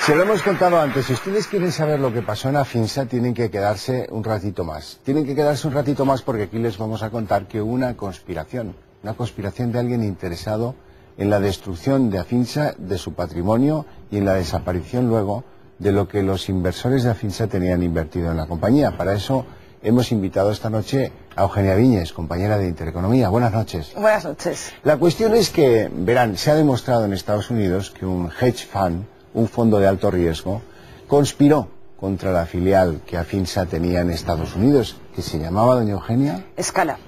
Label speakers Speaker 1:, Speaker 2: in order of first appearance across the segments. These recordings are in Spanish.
Speaker 1: Se lo hemos contado antes. Si ustedes quieren saber lo que pasó en Afinsa, tienen que quedarse un ratito más. Tienen que quedarse un ratito más porque aquí les vamos a contar que hubo una conspiración de alguien interesado en la destrucción de Afinsa, de su patrimonio y en la desaparición luego de lo que los inversores de Afinsa tenían invertido en la compañía. Para eso hemos invitado esta noche a Eugenia Viñes, compañera de Intereconomía. Buenas noches.
Speaker 2: Buenas noches.
Speaker 1: La cuestión es que, verán, se ha demostrado en Estados Unidos que un hedge fund, un fondo de alto riesgo, conspiró contra la filial que Afinsa tenía en Estados Unidos, que se llamaba, doña Eugenia,
Speaker 2: Scala.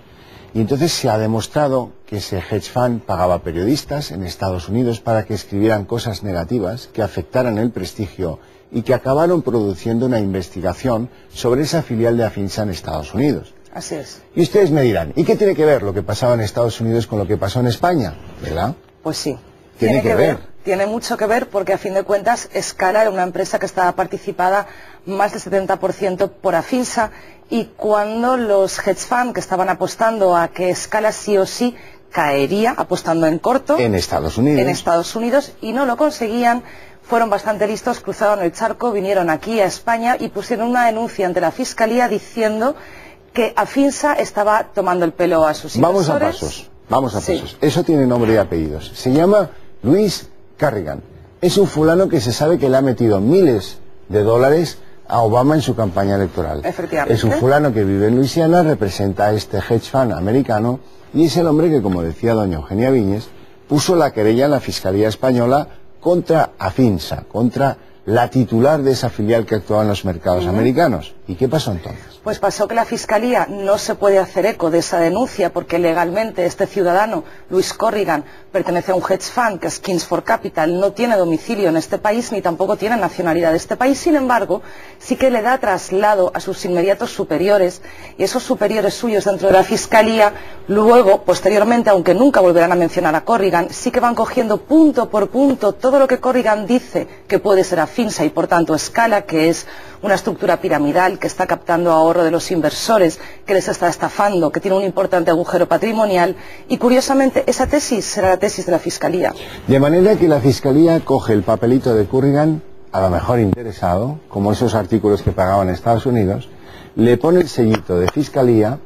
Speaker 1: Y entonces se ha demostrado que ese hedge fund pagaba periodistas en Estados Unidos para que escribieran cosas negativas que afectaran el prestigio y que acabaron produciendo una investigación sobre esa filial de Afinsa en Estados Unidos.
Speaker 2: Así es.
Speaker 1: Y ustedes me dirán, ¿y qué tiene que ver lo que pasaba en Estados Unidos con lo que pasó en España? ¿Verdad?
Speaker 2: Pues sí.
Speaker 1: Tiene que ver.
Speaker 2: Tiene mucho que ver porque a fin de cuentas Scala era una empresa que estaba participada más del 70% por Afinsa, y cuando los hedge fund que estaban apostando a que Scala sí o sí caería, apostando en corto
Speaker 1: en Estados Unidos
Speaker 2: y no lo conseguían, fueron bastante listos, cruzaron el charco, vinieron aquí a España y pusieron una denuncia ante la Fiscalía diciendo que Afinsa estaba tomando el pelo a sus inversores.
Speaker 1: Vamos a pasos. Eso tiene nombre y apellidos. Se llama Louis Carrigan. Es un fulano que se sabe que le ha metido miles de dólares a Obama en su campaña electoral.
Speaker 2: Efectivamente.
Speaker 1: Es un fulano que vive en Luisiana, representa a este hedge fund americano y es el hombre que, como decía doña Eugenia Viñes, puso la querella en la Fiscalía Española contra Afinsa, contra la titular de esa filial que actuaba en los mercados americanos. ¿Y qué pasó entonces?
Speaker 2: Pues pasó que la Fiscalía no se puede hacer eco de esa denuncia porque legalmente este ciudadano, Louis Corrigan, pertenece a un hedge fund que es Kings for Capital, no tiene domicilio en este país ni tampoco tiene nacionalidad de este país. Sin embargo, sí que le da traslado a sus inmediatos superiores, y esos superiores suyos dentro de la Fiscalía, luego, posteriormente, aunque nunca volverán a mencionar a Corrigan, sí que van cogiendo punto por punto todo lo que Corrigan dice que puede ser Afinsa y por tanto Scala, que es una estructura piramidal que está captando ahorro de los inversores, que les está estafando, que tiene un importante agujero patrimonial, y curiosamente esa tesis será la tesis de la Fiscalía.
Speaker 1: De manera que la Fiscalía coge el papelito de Corrigan, a lo mejor interesado, como esos artículos que pagaban en Estados Unidos, le pone el sellito de Fiscalía,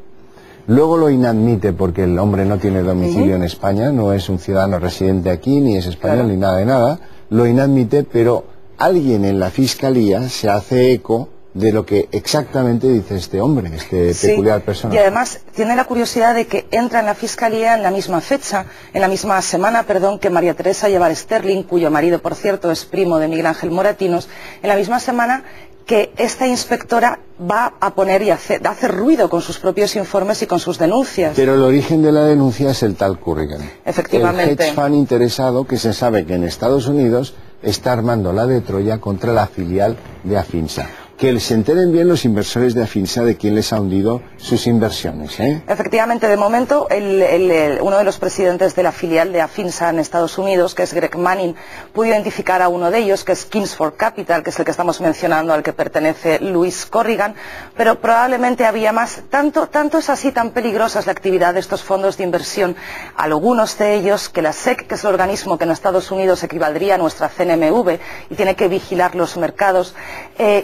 Speaker 1: luego lo inadmite porque el hombre no tiene domicilio en España, no es un ciudadano residente aquí, ni es español, ni nada de nada, lo inadmite, pero alguien en la Fiscalía se hace eco de lo que exactamente dice este hombre, este peculiar personaje.
Speaker 2: Y además tiene la curiosidad de que entra en la Fiscalía en la misma fecha, en la misma semana, que María Teresa Llevar Sterling, cuyo marido, por cierto, es primo de Miguel Ángel Moratinos, en la misma semana que esta inspectora va a poner y hacer ruido con sus propios informes y con sus denuncias.
Speaker 1: Pero el origen de la denuncia es el tal Corrigan.
Speaker 2: Efectivamente.
Speaker 1: El hedge fund interesado que se sabe que en Estados Unidos está armando la de Troya contra la filial de Afinsa. Que se enteren bien los inversores de Afinsa de quién les ha hundido sus inversiones, ¿eh?
Speaker 2: Efectivamente, de momento, uno de los presidentes de la filial de Afinsa en Estados Unidos, que es Greg Manning, pudo identificar a uno de ellos, que es Kings for Capital, que es el que estamos mencionando, al que pertenece Louis Corrigan, pero probablemente había más. Tanto es así, tan peligrosa es la actividad de estos fondos de inversión, algunos de ellos, que la SEC, que es el organismo que en Estados Unidos equivaldría a nuestra CNMV y tiene que vigilar los mercados,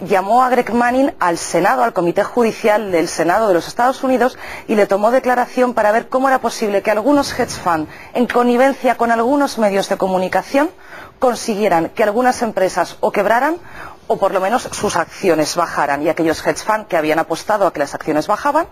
Speaker 2: llamó a Greg Manning al Senado, al Comité Judicial del Senado de los Estados Unidos, y le tomó declaración para ver cómo era posible que algunos hedge fund, en connivencia con algunos medios de comunicación, consiguieran que algunas empresas o quebraran o por lo menos sus acciones bajaran, y aquellos hedge fund que habían apostado a que las acciones bajaban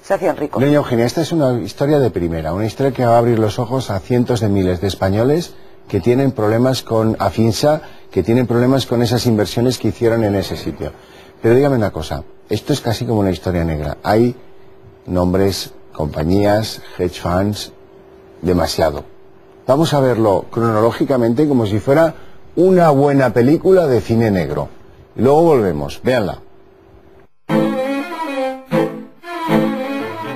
Speaker 2: se hacían ricos.
Speaker 1: Doña Eugenia, esta es una historia de primera, una historia que va a abrir los ojos a cientos de miles de españoles que tienen problemas con Afinsa, que tienen problemas con esas inversiones que hicieron en ese sitio. Pero dígame una cosa, esto es casi como una historia negra. Hay nombres, compañías, hedge funds, demasiado. Vamos a verlo cronológicamente como si fuera una buena película de cine negro. Y luego volvemos, véanla.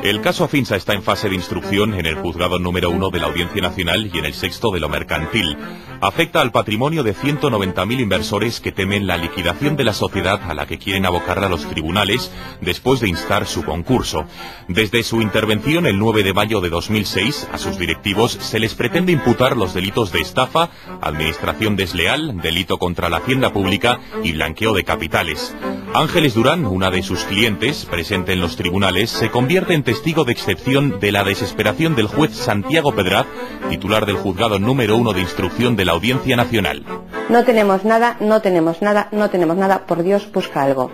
Speaker 3: El caso Afinsa está en fase de instrucción en el juzgado número 1 de la Audiencia Nacional y en el 6º de lo mercantil. Afecta al patrimonio de 190.000 inversores que temen la liquidación de la sociedad a la que quieren abocarla los tribunales después de instar su concurso. Desde su intervención el 9 de mayo de 2006, a sus directivos se les pretende imputar los delitos de estafa, administración desleal, delito contra la hacienda pública y blanqueo de capitales. Ángeles Durán, una de sus clientes, presente en los tribunales, se convierte en testigo de excepción de la desesperación del juez Santiago Pedraz, titular del juzgado número 1 de instrucción de la Audiencia Nacional.
Speaker 4: No tenemos nada, no tenemos nada, no tenemos nada, por Dios, busca algo.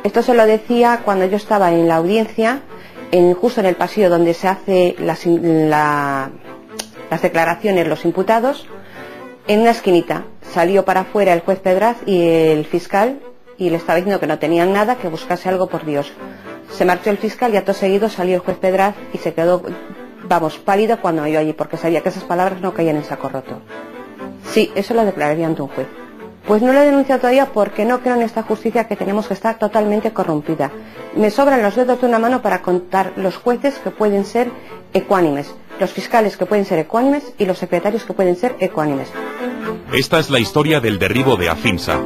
Speaker 4: Esto se lo decía cuando yo estaba en la audiencia, justo en el pasillo donde se hace las declaraciones los imputados, en una esquinita. Salió para afuera el juez Pedraz y el fiscal y le estaba diciendo que no tenían nada, que buscase algo, por Dios. Se marchó el fiscal y acto seguido salió el juez Pedraz y se quedó, pálido cuando me oyó allí, porque sabía que esas palabras no caían en saco roto. Sí, eso lo declararía ante un juez. Pues no lo he denunciado todavía porque no creo en esta justicia que tenemos, que está totalmente corrompida. Me sobran los dedos de una mano para contar los jueces que pueden ser ecuánimes, los fiscales que pueden ser ecuánimes y los secretarios que pueden ser ecuánimes.
Speaker 3: Esta es la historia del derribo de Afinsa.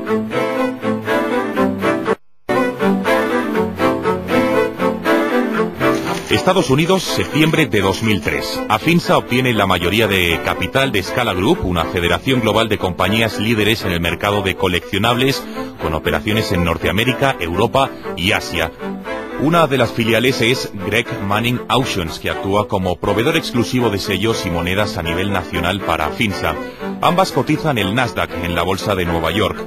Speaker 3: Estados Unidos, septiembre de 2003. Afinsa obtiene la mayoría de capital de Scala Group, una federación global de compañías líderes en el mercado de coleccionables, con operaciones en Norteamérica, Europa y Asia. Una de las filiales es Greg Manning Auctions, que actúa como proveedor exclusivo de sellos y monedas a nivel nacional para Afinsa. Ambas cotizan el Nasdaq en la bolsa de Nueva York.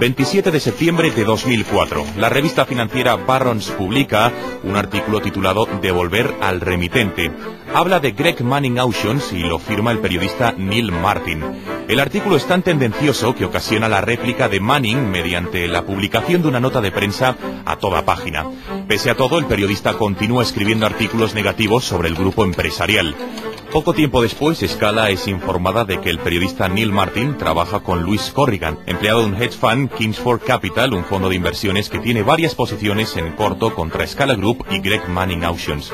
Speaker 3: 27 de septiembre de 2004. La revista financiera Barron's publica un artículo titulado Devolver al remitente. Habla de Greg Manning Auctions y lo firma el periodista Neil Martin. El artículo es tan tendencioso que ocasiona la réplica de Manning mediante la publicación de una nota de prensa a toda página. Pese a todo, el periodista continúa escribiendo artículos negativos sobre el grupo empresarial. Poco tiempo después, Scala es informada de que el periodista Neil Martin trabaja con Louis Corrigan, empleado de un hedge fund, Kingsford Capital, un fondo de inversiones que tiene varias posiciones en corto contra Scala Group y Greg Manning Auctions,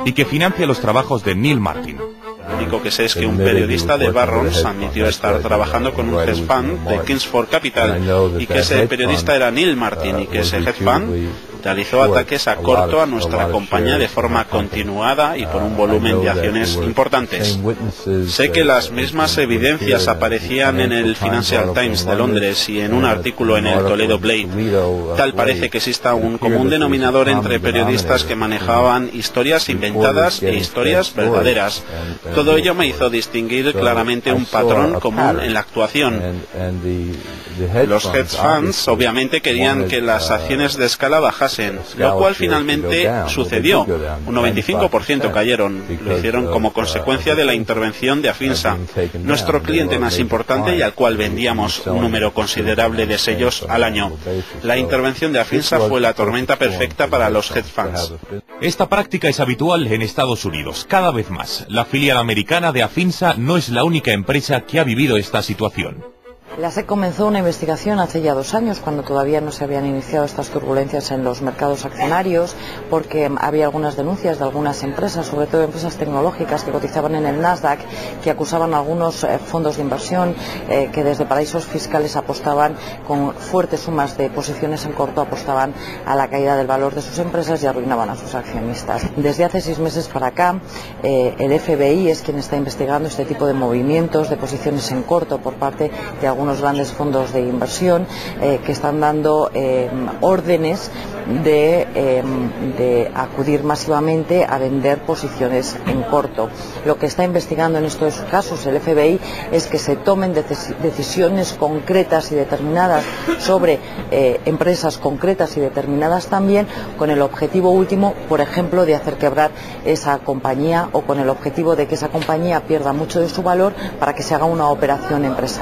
Speaker 3: y que financia los trabajos de Neil Martin.
Speaker 5: Lo único que sé es que un periodista de Barron's admitió estar trabajando con un hedge fund de Kingsford Capital y que ese periodista era Neil Martin y que ese hedge fund realizó ataques a corto a nuestra compañía de forma continuada y por un volumen de acciones importantes. Sé que las mismas evidencias aparecían en el Financial Times de Londres y en un artículo en el Toledo Blade. Tal parece que exista un común denominador entre periodistas que manejaban historias inventadas e historias verdaderas. Todo ello me hizo distinguir claramente un patrón común en la actuación. Los hedge funds obviamente querían que las acciones de Scala bajasen, lo cual finalmente sucedió. Un 95% cayeron. Lo hicieron como consecuencia de la intervención de Afinsa, nuestro cliente más importante y al cual vendíamos un número considerable de sellos al año. La intervención de Afinsa fue la tormenta perfecta para los hedge funds.
Speaker 3: Esta práctica es habitual en Estados Unidos, cada vez más. La filial americana de Afinsa no es la única empresa que ha vivido esta situación.
Speaker 6: La SEC comenzó una investigación hace ya 2 años, cuando todavía no se habían iniciado estas turbulencias en los mercados accionarios, porque había algunas denuncias de algunas empresas, sobre todo empresas tecnológicas que cotizaban en el Nasdaq, que acusaban a algunos fondos de inversión que desde paraísos fiscales apostaban con fuertes sumas de posiciones en corto, apostaban a la caída del valor de sus empresas y arruinaban a sus accionistas. Desde hace 6 meses para acá, el FBI es quien está investigando este tipo de movimientos de posiciones en corto por parte de algunos grandes fondos de inversión que están dando órdenes de acudir masivamente a vender posiciones en corto. Lo que está investigando en estos casos el FBI es que se tomen decisiones concretas y determinadas sobre empresas concretas y determinadas también, con el objetivo último, por ejemplo, de hacer quebrar esa compañía, o con el objetivo de que esa compañía pierda mucho de su valor para que se haga una operación empresarial.